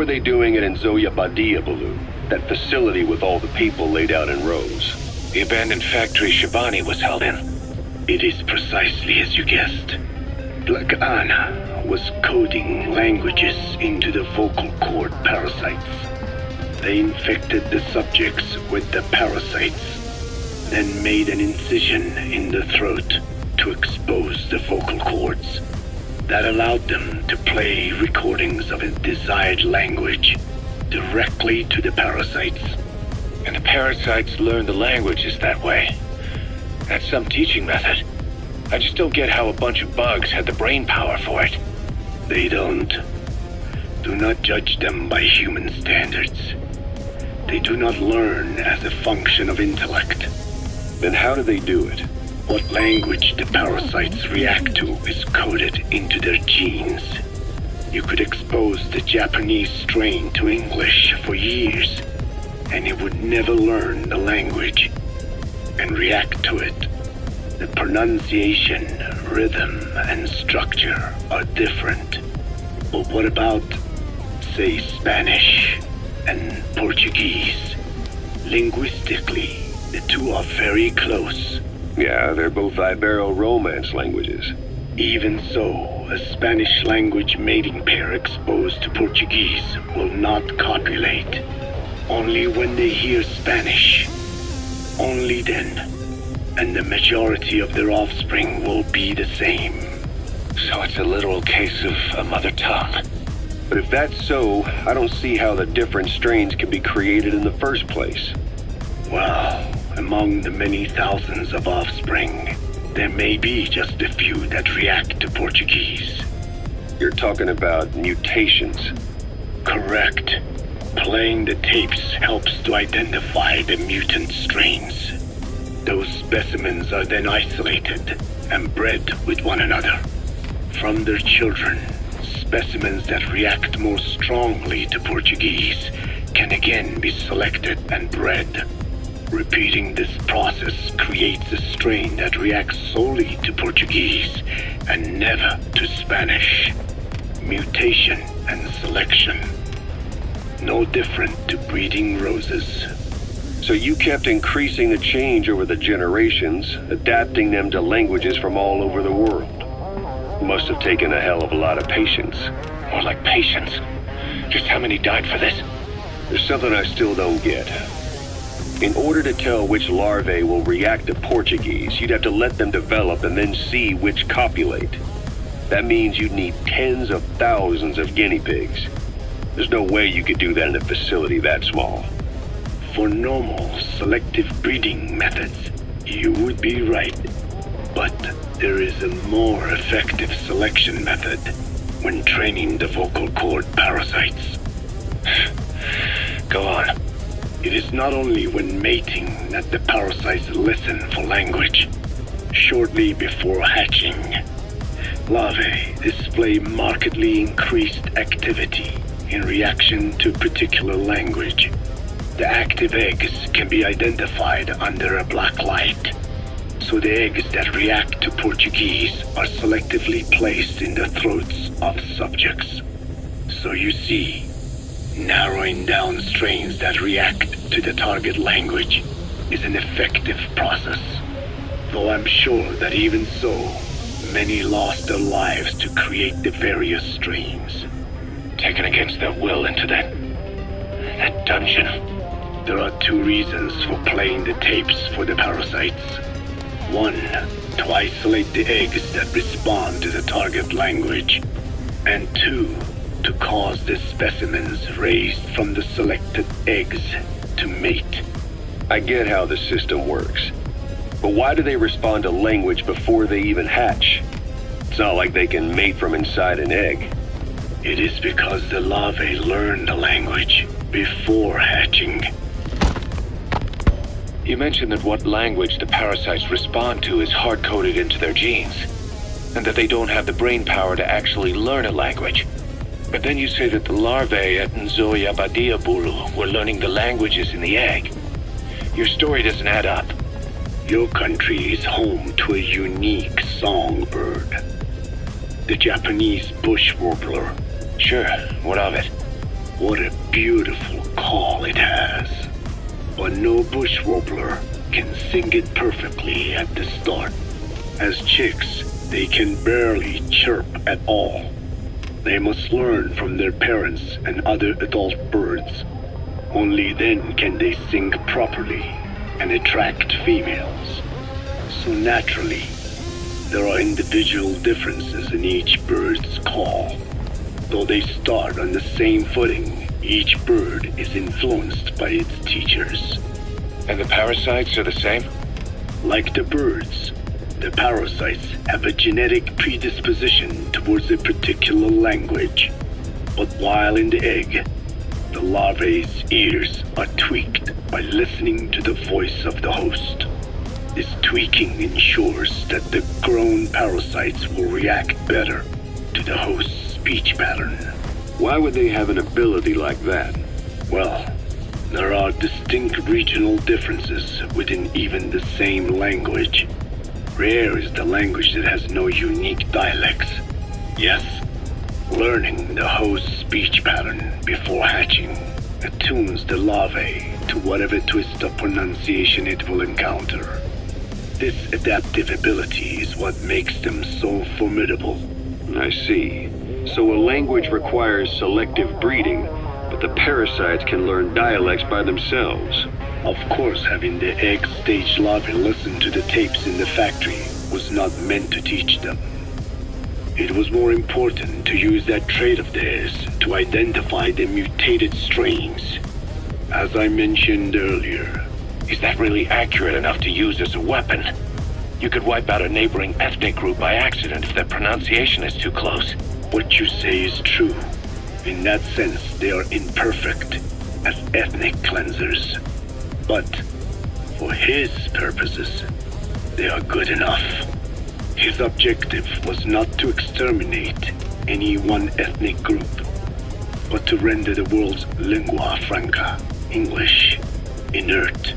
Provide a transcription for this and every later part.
they doing it in Bulu, that facility with all the people laid out in rows? The abandoned factory Shabani was held in. It is precisely as you guessed. Black Anna was coding languages into the vocal cord parasites. They infected the subjects with the parasites, then made an incision in the throat to expose the vocal cords. That allowed them to play recordings of a desired language directly to the parasites. And the parasites learn the languages that way. That's some teaching method. I just don't get how a bunch of bugs had the brain power for it. They don't. Do not judge them by human standards. They do not learn as a function of intellect. Then how do they do it? What language the parasites react to is coded into their genes. You could expose the Japanese strain to English for years, and it would never learn the language and react to it. The pronunciation, rhythm, and structure are different. But what about, say, Spanish and Portuguese? Linguistically, the two are very close. Yeah, they're both Ibero-Romance languages. Even so, a Spanish language mating pair exposed to Portuguese will not copulate. Only when they hear Spanish. Only then. And the majority of their offspring will be the same. So it's a literal case of a mother tongue. But if that's so, I don't see how the different strains can be created in the first place. Well, among the many thousands of offspring, there may be just a few that react to Portuguese. You're talking about mutations. Correct. Playing the tapes helps to identify the mutant strains. Those specimens are then isolated and bred with one another. From their children, specimens that react more strongly to Portuguese can again be selected and bred. Repeating this process creates a strain that reacts solely to Portuguese and never to Spanish. Mutation and selection. No different to breeding roses. So you kept increasing the change over the generations, adapting them to languages from all over the world. Must have taken a hell of a lot of patience. More like patience. Just how many died for this? There's something I still don't get. In order to tell which larvae will react to Portuguese, you'd have to let them develop and then see which copulate. That means you'd need tens of thousands of guinea pigs. There's no way you could do that in a facility that small. For normal selective breeding methods, you would be right. But there is a more effective selection method when training the vocal cord parasites. Go on. It is not only when mating that the parasites listen for language. Shortly before hatching, larvae display markedly increased activity in reaction to particular language. The active eggs can be identified under a black light. So the eggs that react to Portuguese are selectively placed in the throats of subjects. So you see, narrowing down strains that react to the target language is an effective process. Though I'm sure that even so, many lost their lives to create the various strains. Taken against their will into that dungeon. There are two reasons for playing the tapes for the parasites. One, to isolate the eggs that respond to the target language. And two, to cause the specimens raised from the selected eggs to mate. I get how the system works. But why do they respond to language before they even hatch? It's not like they can mate from inside an egg. It is because the larvae learn the language before hatching. You mentioned that what language the parasites respond to is hard-coded into their genes, and that they don't have the brain power to actually learn a language. But then you say that the larvae at Bulu were learning the languages in the egg. Your story doesn't add up. Your country is home to a unique songbird. The Japanese bush warbler. Sure, what of it? What a beautiful call it has. But no bush warbler can sing it perfectly at the start. As chicks, they can barely chirp at all. They must learn from their parents and other adult birds. Only then can they sing properly and attract females. So naturally, there are individual differences in each bird's call. Though they start on the same footing, each bird is influenced by its teachers. And the parasites are the same? Like the birds, the parasites have a genetic predisposition towards a particular language. But while in the egg, the larvae's ears are tweaked by listening to the voice of the host. This tweaking ensures that the grown parasites will react better to the host's speech pattern. Why would they have an ability like that? Well, there are distinct regional differences within even the same language. Rare is the language that has no unique dialects. Yes, learning the host's speech pattern before hatching attunes the larvae to whatever twist of pronunciation it will encounter. This adaptive ability is what makes them so formidable. I see. So a language requires selective breeding, but the parasites can learn dialects by themselves. Of course, having the egg-stage larvae listen to the tapes in the factory was not meant to teach them. It was more important to use that trait of theirs to identify the mutated strains. As I mentioned earlier, Is that really accurate enough to use as a weapon? You could wipe out a neighboring ethnic group by accident if their pronunciation is too close. what you say is true. In that sense, they are imperfect as ethnic cleansers. But for his purposes, they are good enough. His objective was not to exterminate any one ethnic group, but to render the world's lingua franca, English, inert.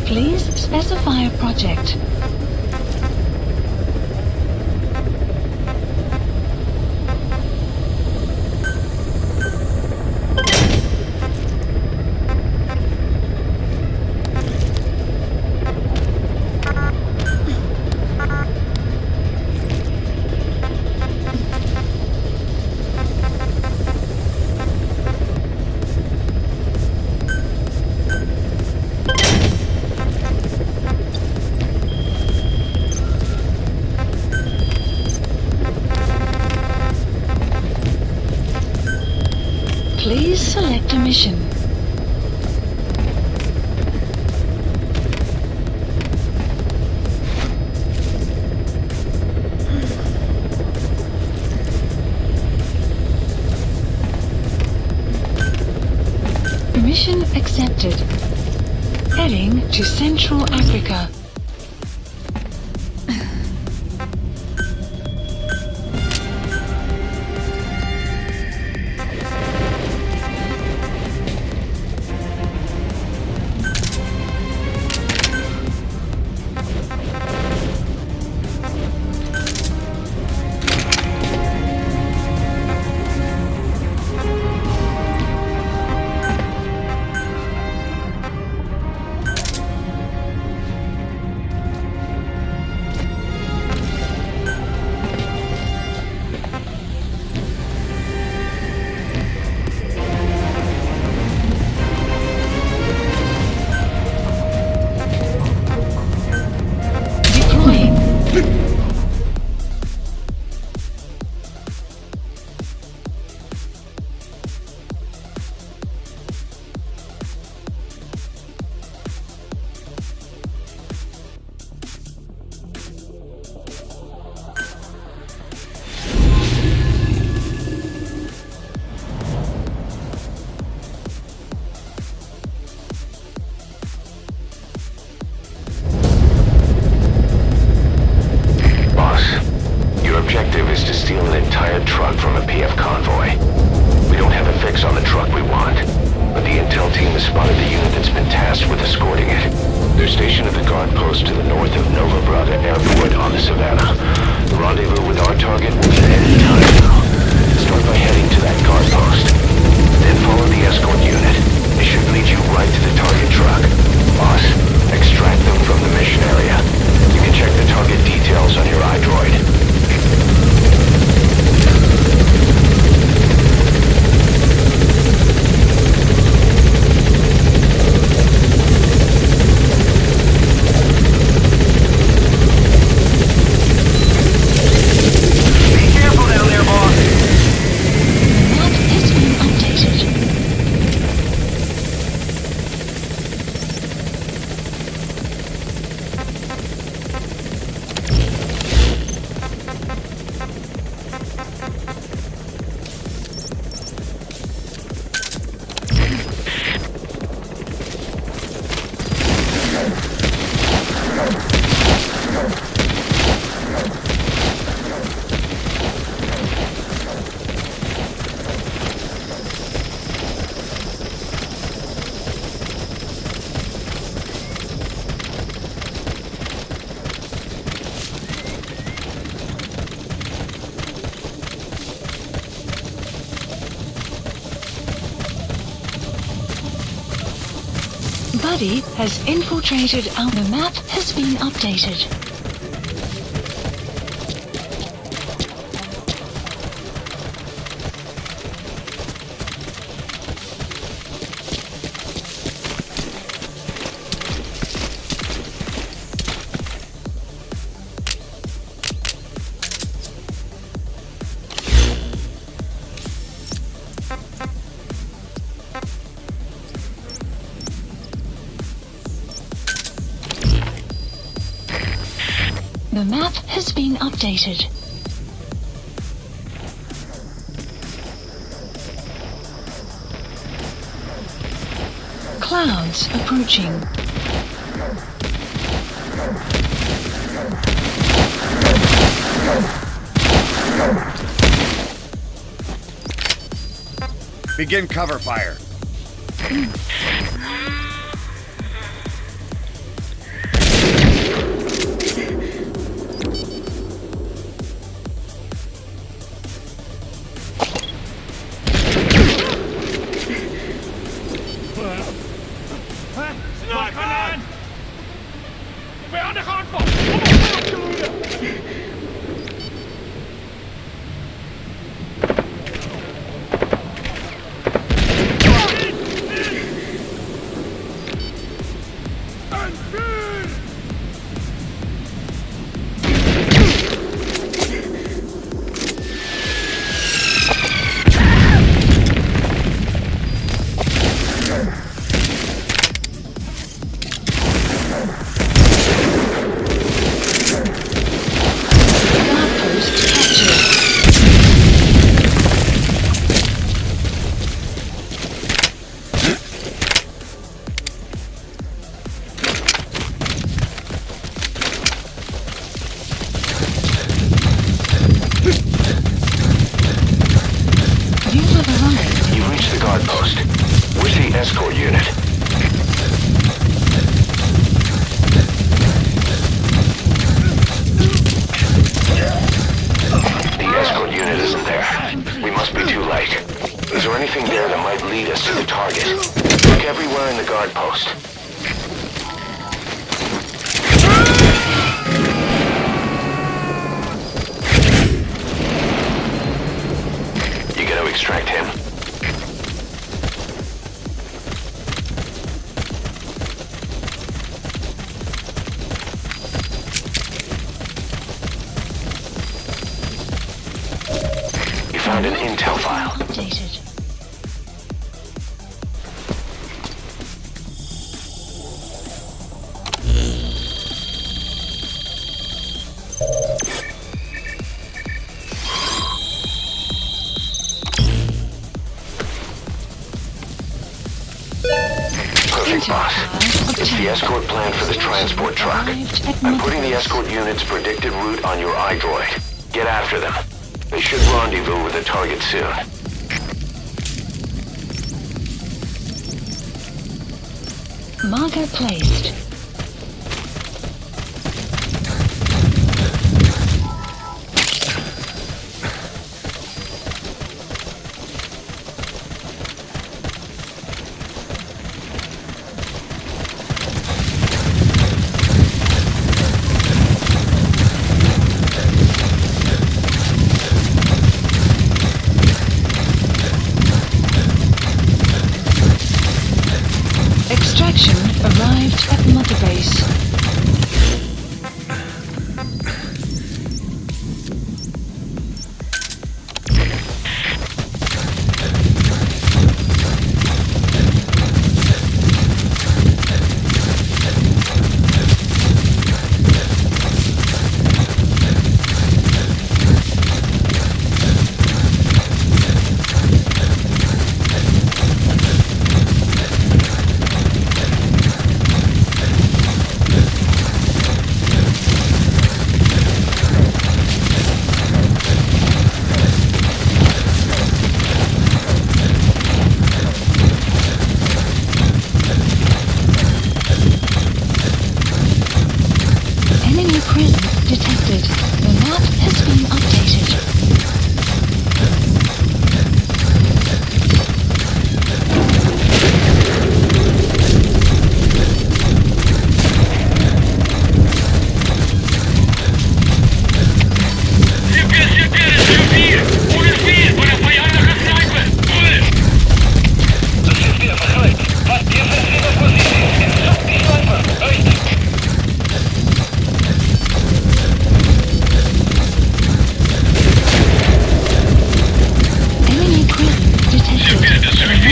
Please specify a project. Please select a mission. Mission accepted. Heading to Central Africa. spotted the unit that's been tasked with escorting it. They're stationed at the guard post to the north of Nova Brava Airport on the Savannah. The rendezvous with our target will be at any time now. Start by heading to that guard post. Then follow the escort unit. It should lead you right to the target truck. Boss, extract them from the mission area. You can check the target details on your iDroid. Buddy has infiltrated our the map has been updated. The map has been updated. Clouds approaching. Begin cover fire. Found an intel file. Updated. Perfect, boss. It's the escort plan for the transport truck. I'm putting the escort unit's predicted route on your iDroid. Get after them. They should rendezvous with the target soon. Marker placed. Extraction arrived at Mother Base. Enemy presence detected. The map has been updated. Enemy presence detected. The map has been updated.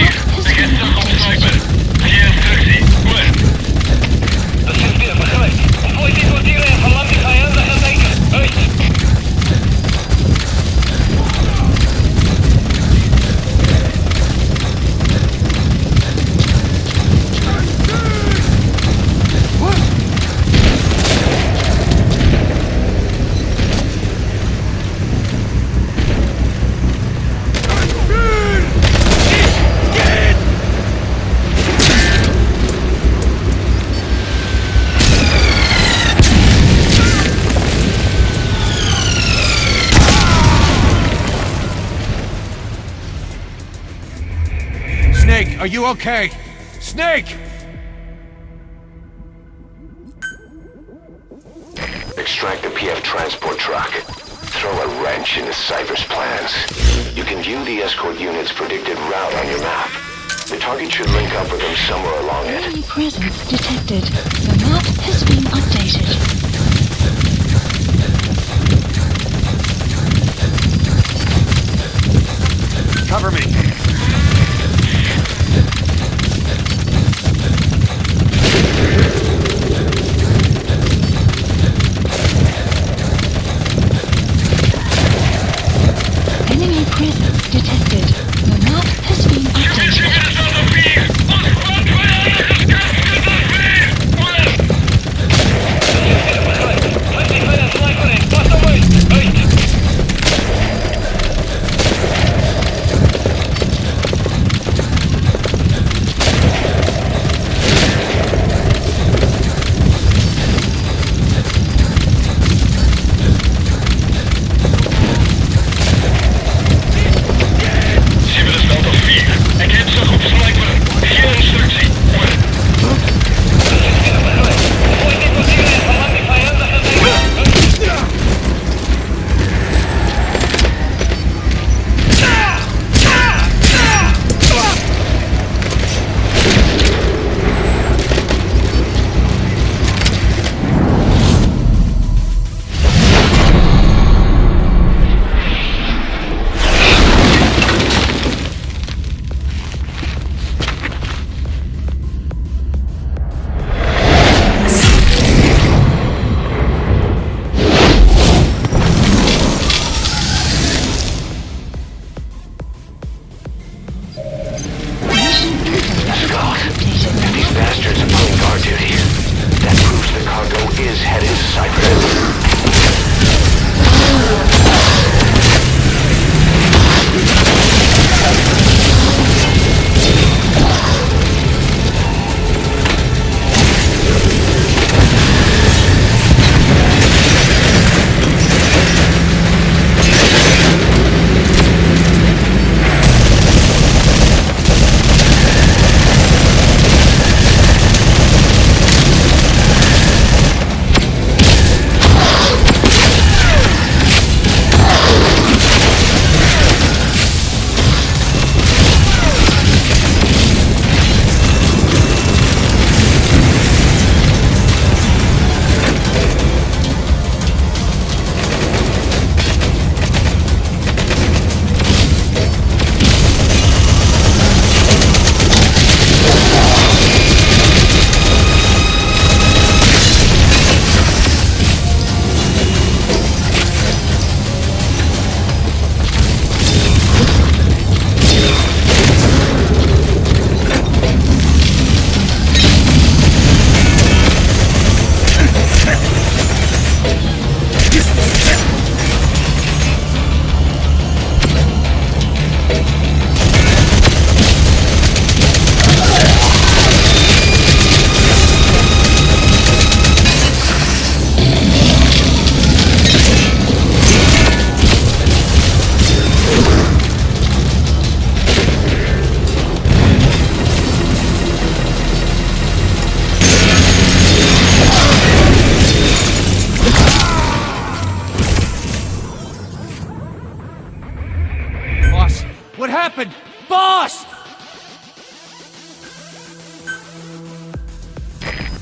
Snake, are you okay? Snake! Extract the PF transport truck. Throw a wrench into Cypher's plans. You can view the escort unit's predicted route on your map. The target should link up with them somewhere along it. Enemy presence detected. The map has been updated. Cover me. Enemy presence detected. The map has been updated.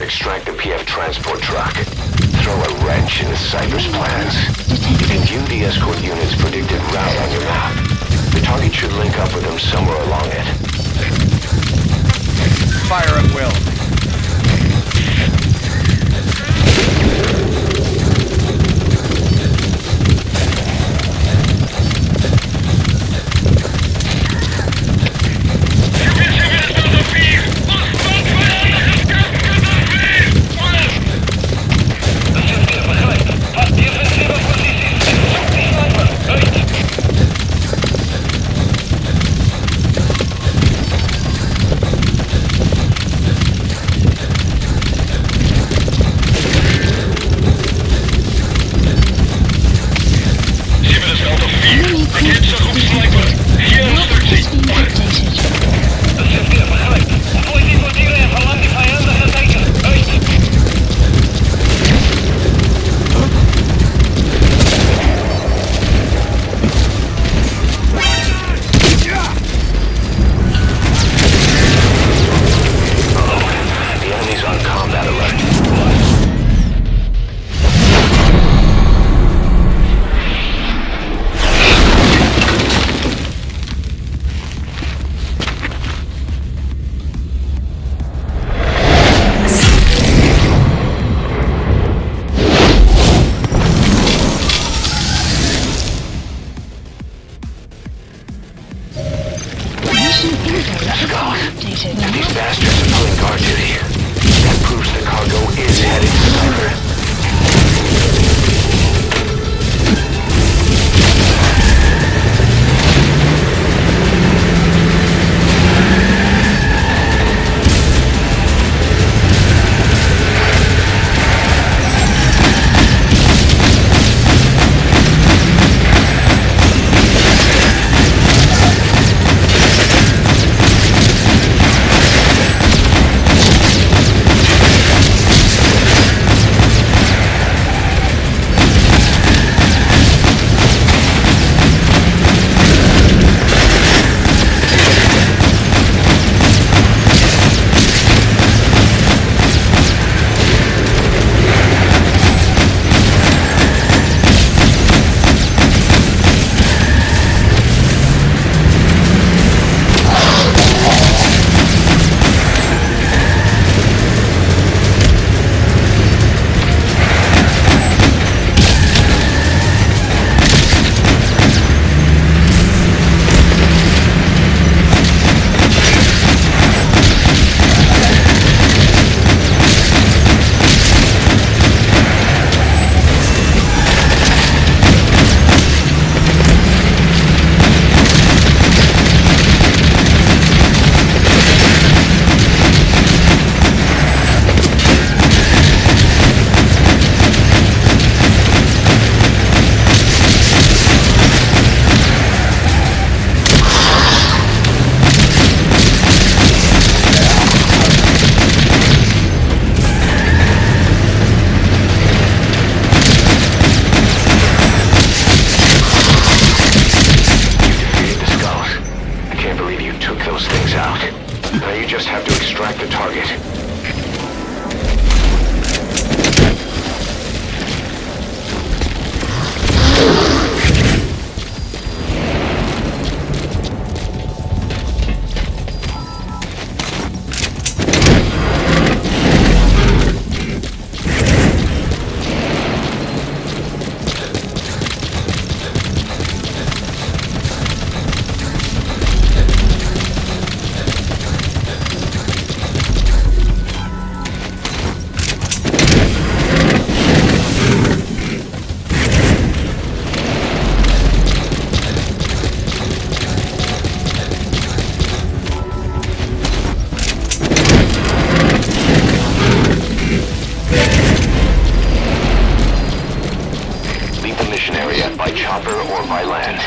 extract the PF transport truck. Throw a wrench into Cypher's plans. You can view the escort unit's predicted route on your map. The target should link up with them somewhere along it. Fire at will. These bastards are pulling guard duty. That proves the cargo is headed to Cypher.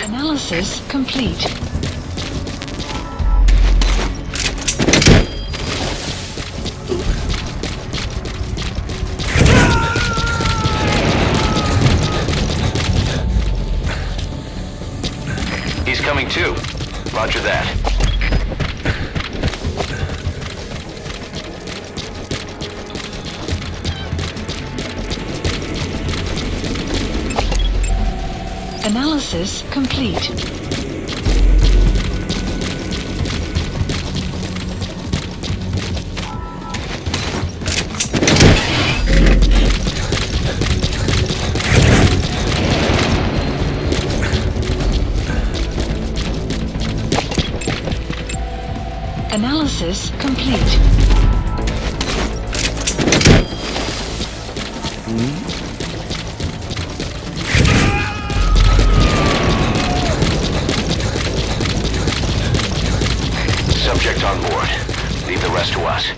Analysis complete. He's coming too. Roger that. Analysis complete. Analysis complete. Subject on board. Leave the rest to us.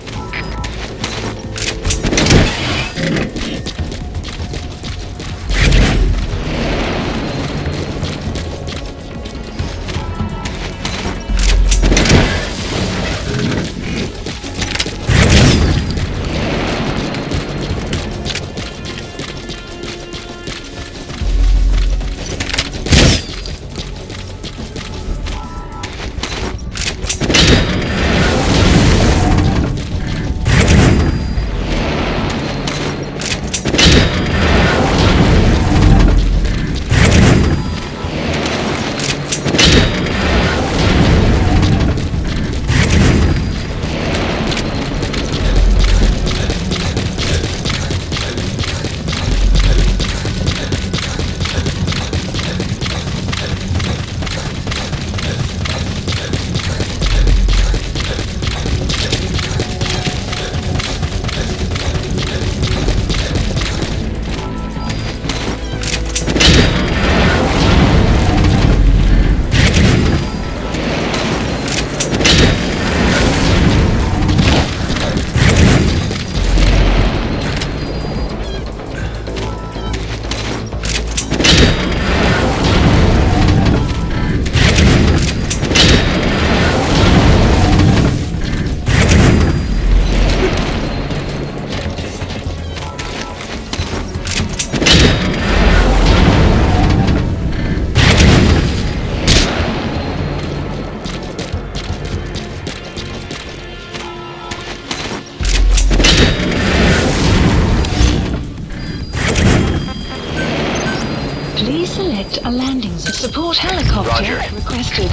Please select a landing zone. Support helicopter Roger. requested.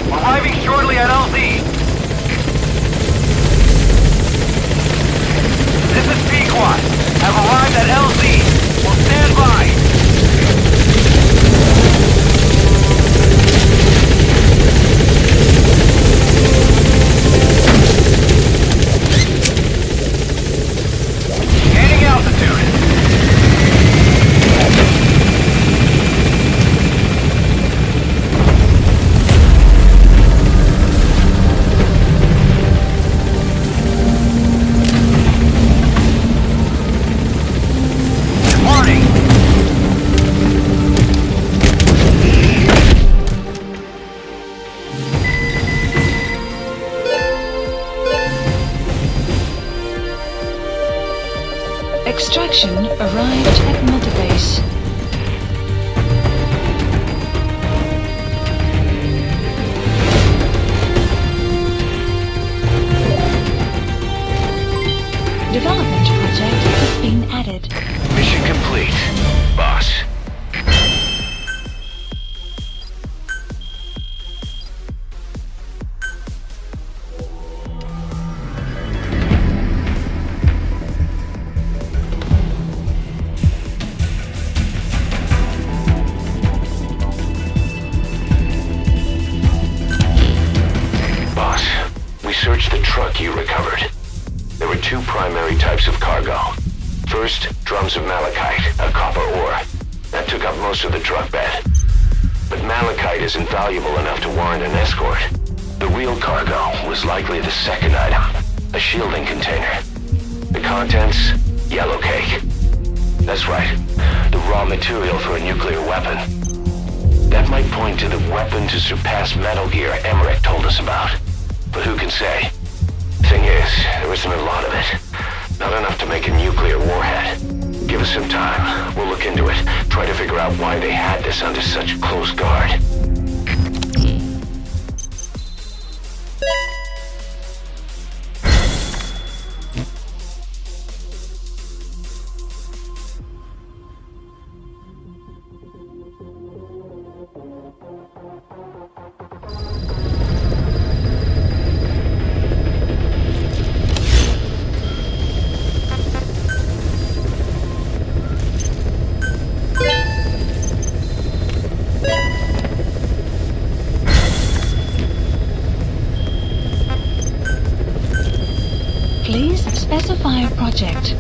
Arriving shortly at LZ. This is Pequod. Have arrived at LZ. Will stand by. Gaining altitude. Extraction arrived at Mother Base. Development project has been added. Mission complete, boss. Search the truck you recovered. There were two primary types of cargo. First, drums of malachite, a copper ore. That took up most of the truck bed. But malachite isn't valuable enough to warrant an escort. The real cargo was likely the second item, a shielding container. The contents, yellow cake. That's right. The raw material for a nuclear weapon. That might point to the weapon to surpass Metal Gear Emmerich told us about. But who can say? Thing is, there isn't a lot of it. Not enough to make a nuclear warhead. Give us some time. We'll look into it. Try to figure out why they had this under such close guard. Please specify a project.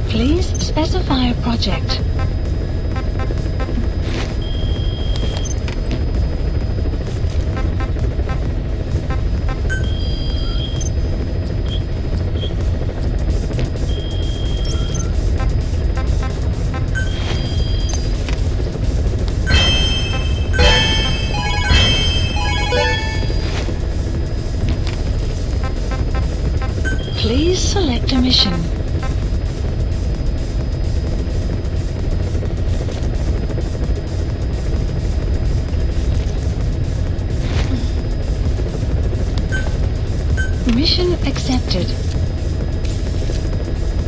Please specify a project. Please select a mission. Mission accepted.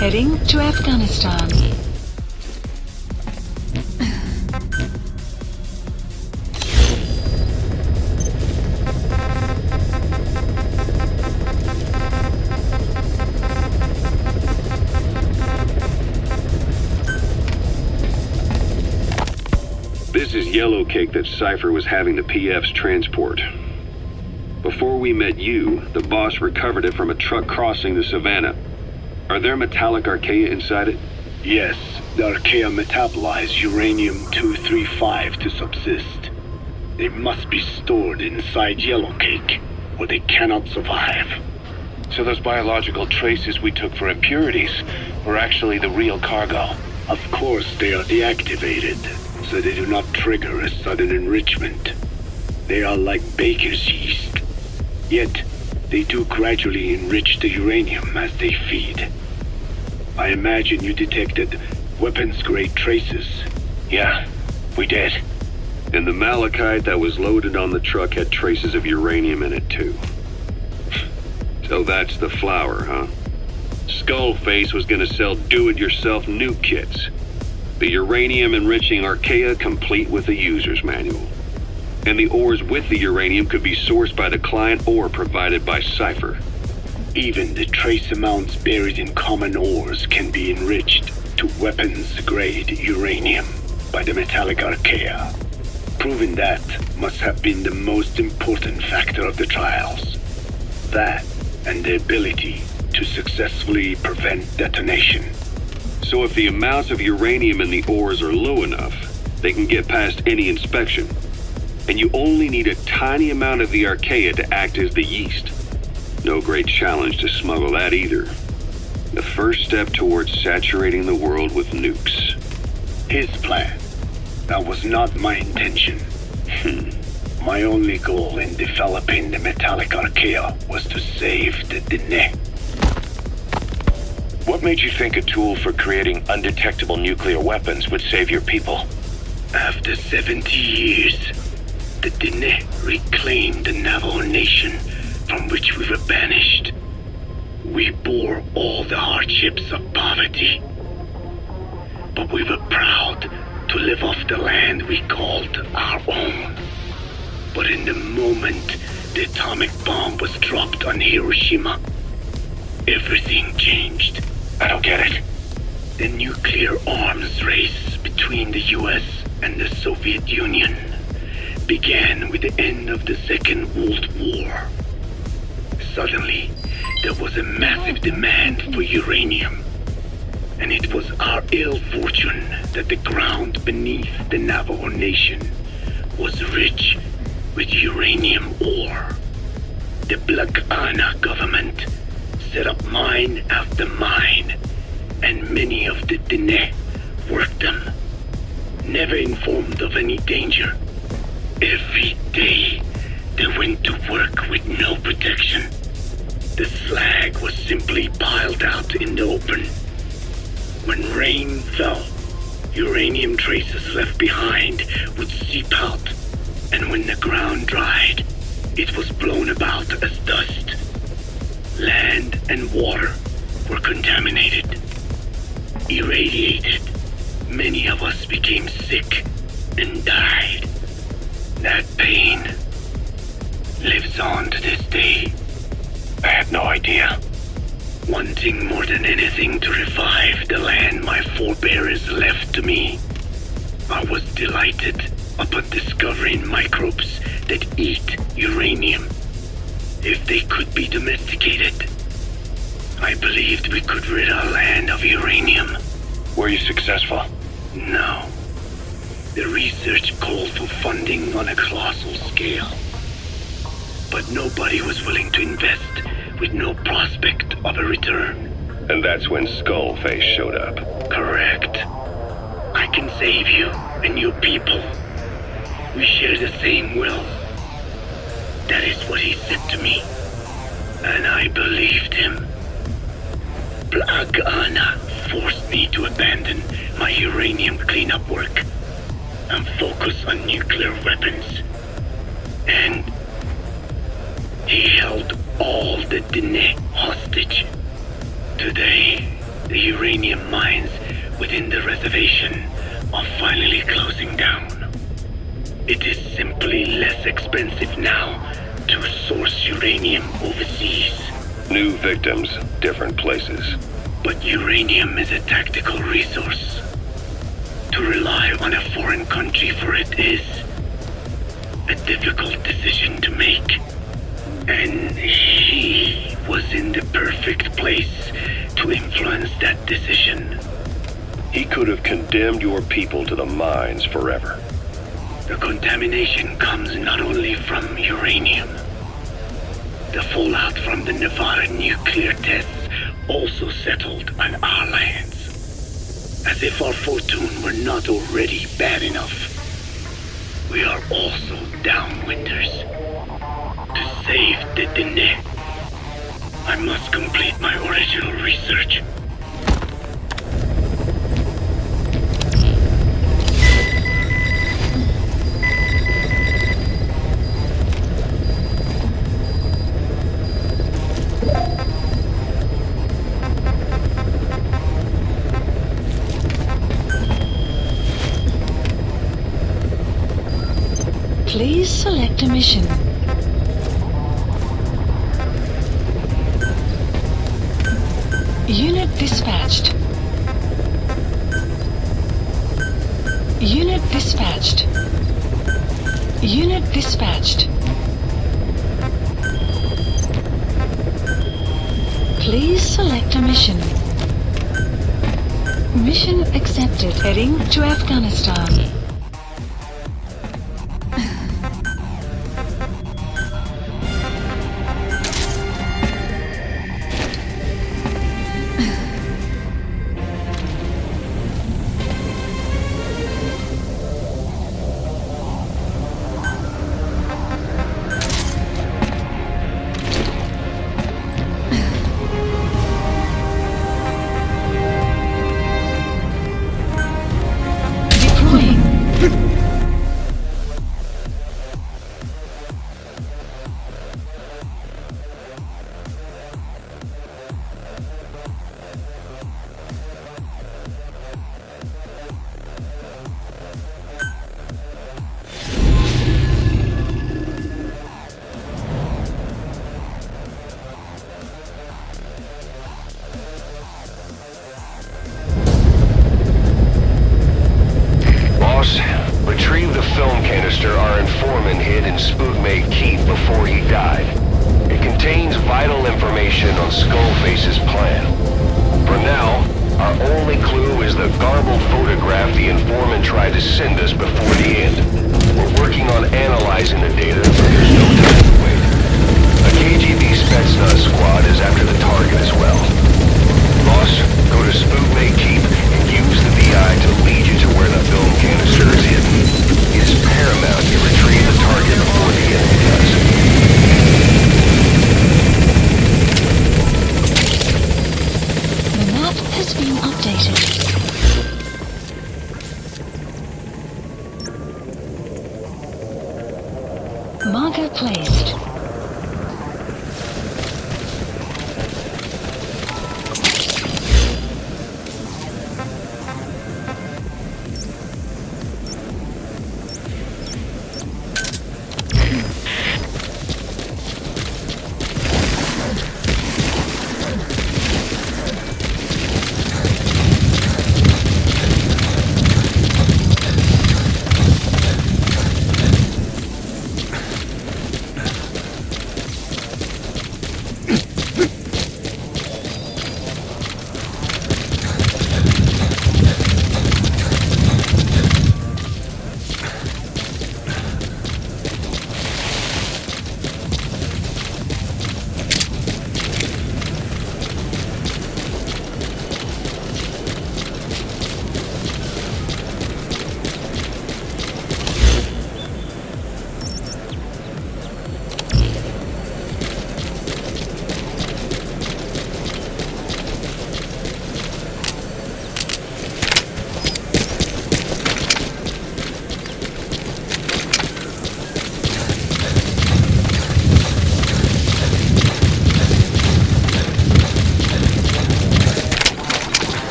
Heading to Afghanistan. This is yellow cake that Cypher was having the PF's transport. Before we met you, the boss recovered it from a truck crossing the savannah. Are there metallic archaea inside it? Yes, the archaea metabolize uranium-235 to subsist. They must be stored inside yellow cake, or they cannot survive. So those biological traces we took for impurities were actually the real cargo. Of course, they are deactivated, so they do not trigger a sudden enrichment. They are like baker's yeast. Yet, they do gradually enrich the uranium as they feed. I imagine you detected weapons-grade traces. Yeah, we did. And the malachite that was loaded on the truck had traces of uranium in it too. So that's the flower, huh? Skullface was gonna sell do-it-yourself nuke kits. The uranium-enriching archaea complete with a user's manual. And the ores with the uranium could be sourced by the client or provided by Cypher. Even the trace amounts buried in common ores can be enriched to weapons-grade uranium by the metallic archaea. Proving that must have been the most important factor of the trials. That and the ability to successfully prevent detonation. So if the amounts of uranium in the ores are low enough, they can get past any inspection. And you only need a tiny amount of the archaea to act as the yeast. No great challenge to smuggle that either. The first step towards saturating the world with nukes. His plan. That was not my intention. My only goal in developing the metallic archaea was to save the Dine. What made you think a tool for creating undetectable nuclear weapons would save your people? After 70 years, the Dine reclaimed the Navajo nation from which we were banished. We bore all the hardships of poverty, but we were proud to live off the land we called our own. But in the moment the atomic bomb was dropped on Hiroshima, everything changed. I don't get it. The nuclear arms race between the US and the Soviet Union began with the end of the Second World War. Suddenly, there was a massive demand for uranium. And it was our ill fortune that the ground beneath the Navajo Nation was rich with uranium ore. The Plagana government set up mine after mine, and many of the Diné worked them, never informed of any danger. Every day, they went to work with no protection. The slag was simply piled out in the open. When rain fell, uranium traces left behind would seep out, and when the ground dried, it was blown about as dust. Land and water were contaminated, irradiated. Many of us became sick and died. That pain lives on to this day. I had no idea. Wanting more than anything to revive the land my forebears left to me, I was delighted upon discovering microbes that eat uranium. If they could be domesticated, I believed we could rid our land of uranium. Were you successful? No. The research called for funding on a colossal scale. But nobody was willing to invest with no prospect of a return. And that's when Skullface showed up. Correct. I can save you and your people. We share the same will. That is what he said to me. And I believed him. Plagana forced me to abandon my uranium cleanup work and focus on nuclear weapons. And he held all the Diné hostage. Today, the uranium mines within the reservation are finally closing down. It is simply less expensive now to source uranium overseas. New victims, different places. But uranium is a tactical resource. To rely on a foreign country for it is a difficult decision to make. And he was in the perfect place to influence that decision. He could have condemned your people to the mines forever. The contamination comes not only from uranium. The fallout from the Nevada nuclear tests also settled on our lands. As if our fortune were not already bad enough, we are also downwinders. To save the Diné, I must complete my original research. Please select a mission. Unit dispatched. Unit dispatched. Unit dispatched. Please select a mission. Mission accepted. Heading to Afghanistan. Retrieve the film canister our informant hid in Spookmate Keith before he died. It contains vital information on Skullface's plan. For now, Our only clue is the garbled photograph the informant tried to send us before the end. We're working on analyzing the data, but there's no time to wait. A KGB Spetsnaz squad is after the target as well. Boss, go to Spookmate Keep and use the VI to lead you to where the film canister is hidden. It is paramount you retrieve the target before the enemy does. The map has been updated. Marker placed.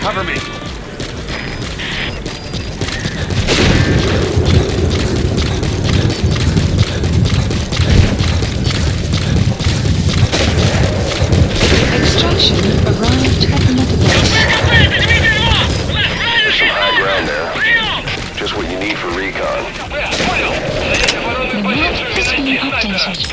Cover me. Extraction arrived at the mother base. There's some high ground there. Just what you need for recon. The map has been updated.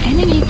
Enemy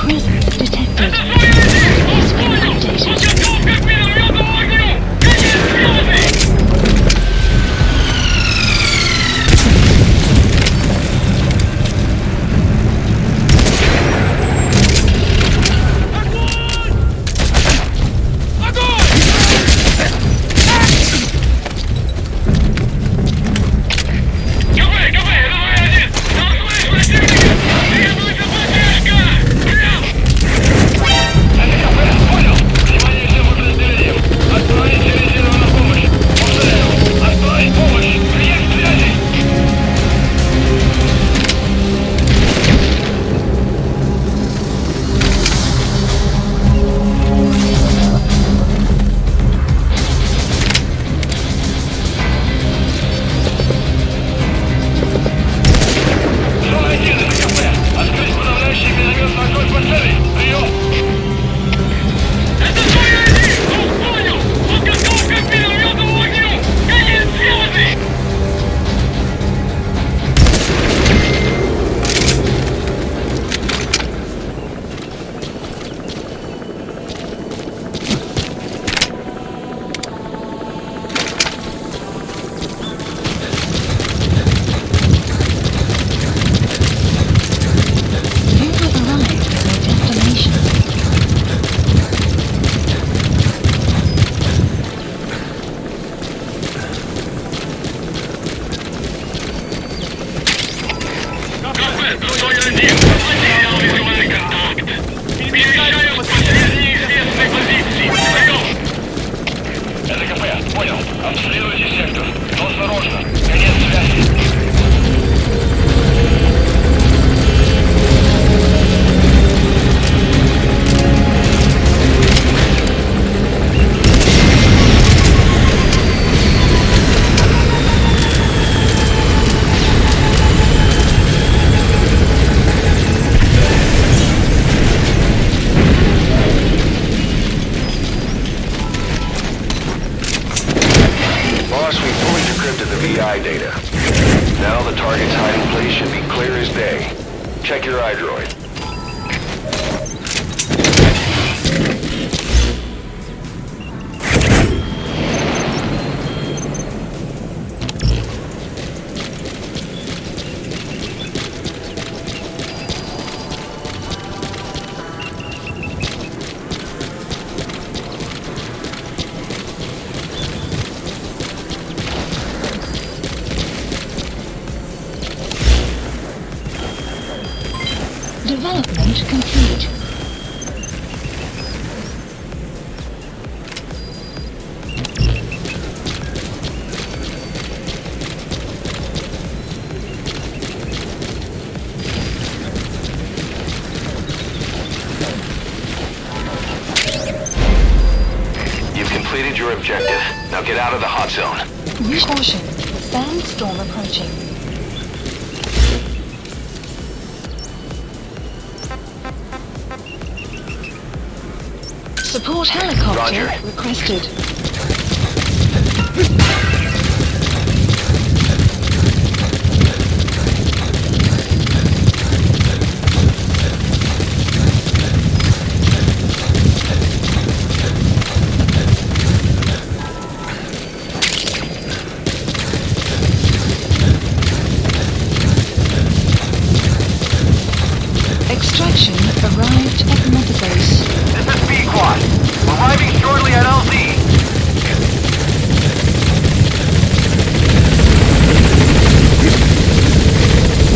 Development complete. You've completed your objective. Now get out of the hot zone. Caution. Sandstorm approaching. Support helicopter Roger. requested. Extraction arrived at Mother Base. This is B-Quad. Arriving shortly at LZ.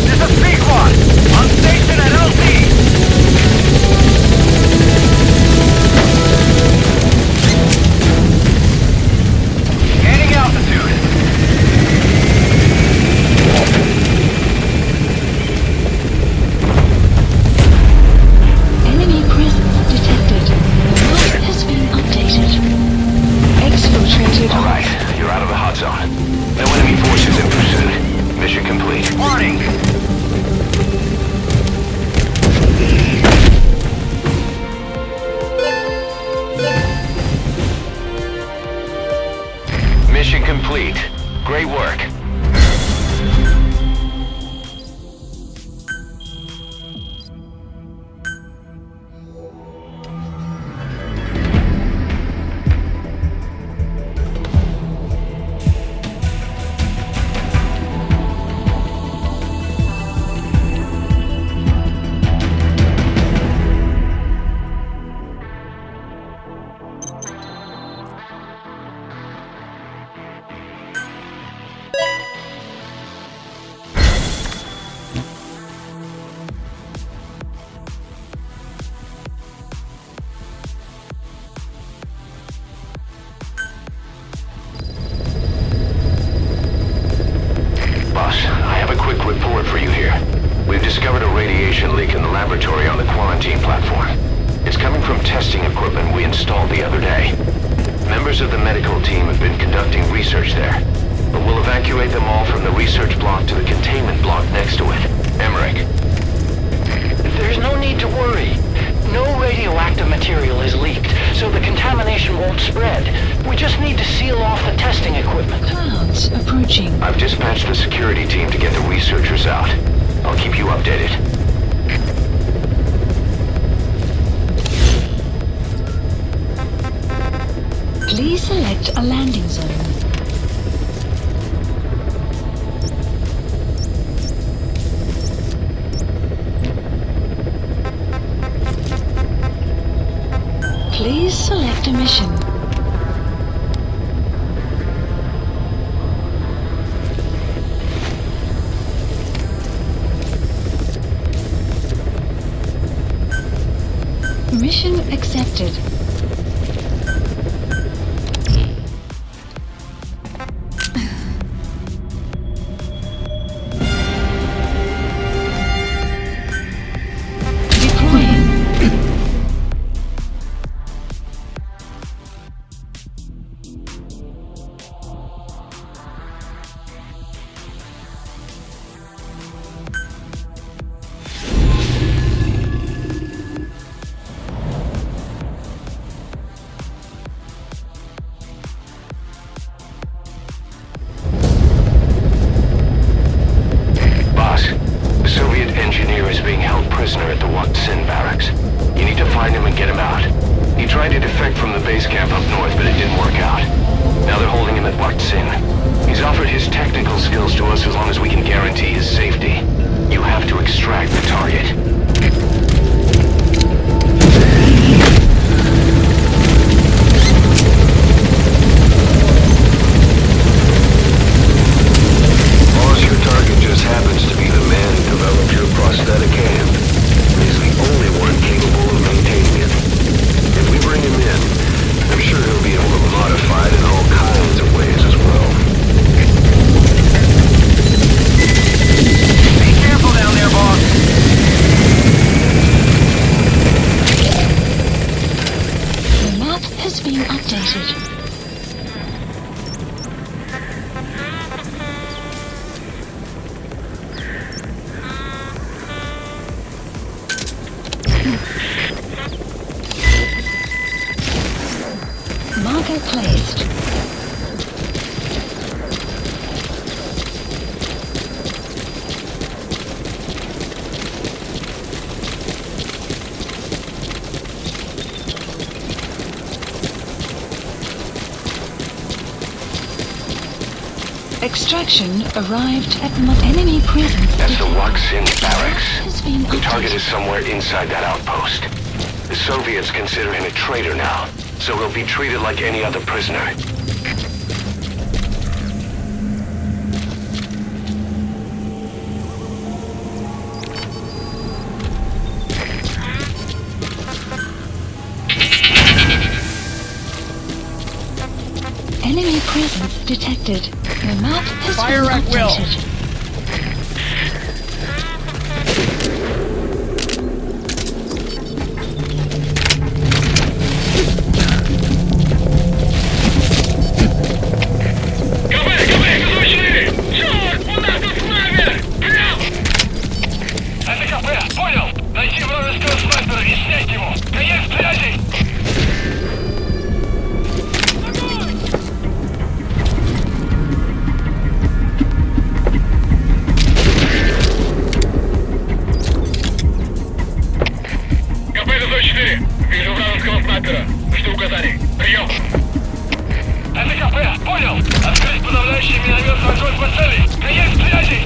This is B-Quad. On station at LZ. Gaining altitude. Enemy presence detected. Map has been updated. Exfiltrated. All right, you're out of the hot zone. No enemy forces in pursuit. Mission complete. Warning. Mission complete. Great work. Boss, I have a quick report for you here. We've discovered a radiation leak in the laboratory on the quarantine platform. It's coming from testing equipment we installed the other day. Members of the medical team have been conducting research there, but we'll evacuate them all from the research block to the containment block next to it. Emmerich. There's no need to worry. No radioactive material is leaked, so the contamination won't spread. We just need to seal off the testing equipment. Clouds approaching. I've dispatched the security team to get the researchers out. I'll keep you updated. Please select a landing zone. Please select a mission. Mission accepted. Marker placed. Extraction arrived at enemy prison. That's the Waksin barracks. Has been The target updated. is somewhere inside that outpost. The Soviets consider him a traitor now, so he'll be treated like any other prisoner. Enemy presence detected. The map has Fire been at will. updated. Это КП, понял! Найти вражеского снайпера и снять его! Конец связи! КП это 4. Вижу вражеского снайпера. Жду указаний. Прием! Это КП, понял! Открыть подавляющий минометный огонь по цели! Конец связи!